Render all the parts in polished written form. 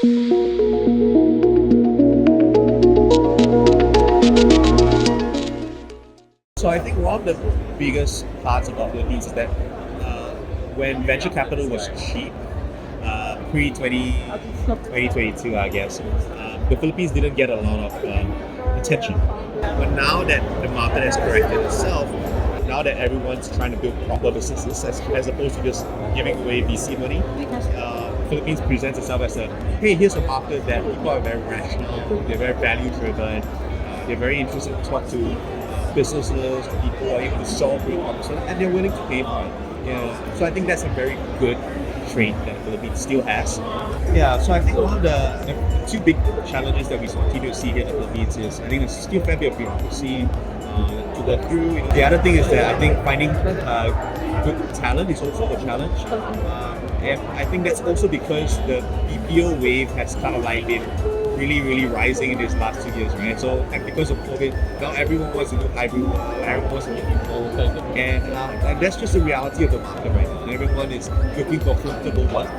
So I think one of the biggest parts about Philippines is that when venture capital was cheap, pre-2022, I guess, the Philippines didn't get a lot of attention. But now that the market has corrected itself, now that everyone's trying to build proper businesses as opposed to just giving away VC money, Philippines presents itself as a, hey, here's a market that people are very rational, they're very value driven, they're very interested to talk to businesses, people who are able to solve real problems, and they're willing to pay for it. So I think that's a very good trait that the Philippines still has. Yeah, so I think one of the two big challenges that we continue to see here in the Philippines is, I think there's still a fair bit of bureaucracy to go through. The other thing is that I think finding good talent is also a challenge. And I think that's also because the BPO wave has kind of like been really rising in these last 2 years, right? So, and because of COVID, now everyone wants to do hybrid work, everyone wants to meet people, and like that's just the reality of the market right now. Everyone is looking for comfortable work.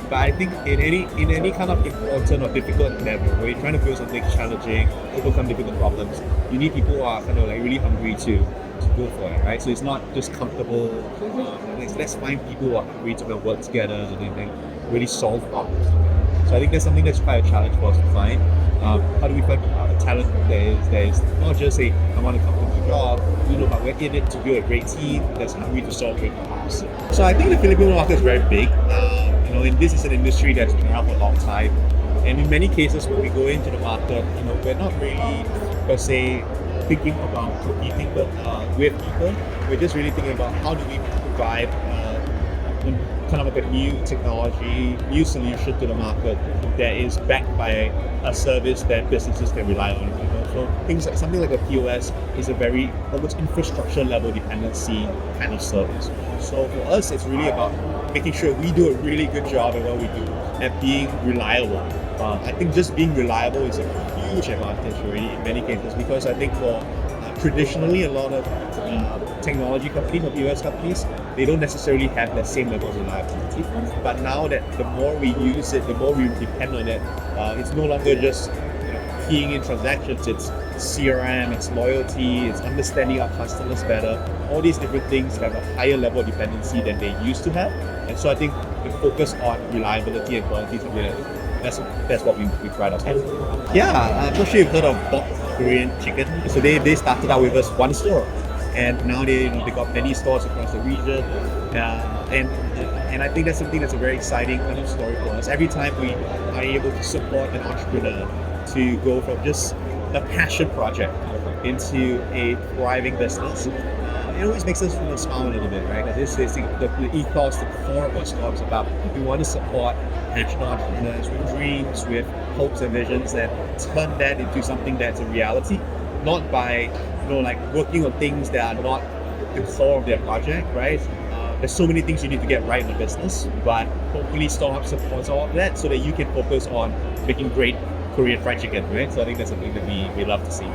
But I think in any kind of important or difficult endeavor, where you're trying to build something challenging, overcome difficult problems, you need people who are kind of like really hungry to go for it, right? So it's not just comfortable. Let's find people who are hungry to work together and really solve problems. So I think that's something that's quite a challenge for us to find. How do we find talent that is not just say, I want to come to the job, but we're in it to build a great team that's hungry to solve great problems. So I think the Filipino market is very big. And this is an industry that's been around for a long time. And in many cases, when we go into the market, we're not really, per se, thinking about competing with people. We're just really thinking about how do we provide kind of like a new technology, new solution to the market that is backed by a service that businesses can rely on. So things like something like a POS is a very almost infrastructure level dependency kind of service. So for us, it's really about making sure we do a really good job at what we do and being reliable. I think just being reliable is a huge advantage already in many cases, because I think for traditionally a lot of technology companies or POS companies, they don't necessarily have that same level of reliability. But now that the more we use it, the more we depend on it, it's no longer just keying in transactions, it's CRM, it's loyalty, it's understanding our customers better. All these different things have a higher level of dependency than they used to have. And so I think the focus on reliability and quality is something that's what we pride ourselves on. Yeah, I'm not sure you've heard of Korean chicken. So they started out with us one store, and now they got many stores across the region. And I think that's something that's a very exciting kind of story for us. Every time we are able to support an entrepreneur to go from just a passion project into a thriving business, it always makes us smile a little bit, right? Because this is the ethos, the core of what StoreHub is about. We want to support passionate entrepreneurs with dreams, with hopes and visions, and turn that into something that's a reality, not by working on things that are not the core of their project, right? There's so many things you need to get right in the business, but hopefully StoreHub supports all of that so that you can focus on making great Korean fried chicken, right? So I think that's something that we love to see.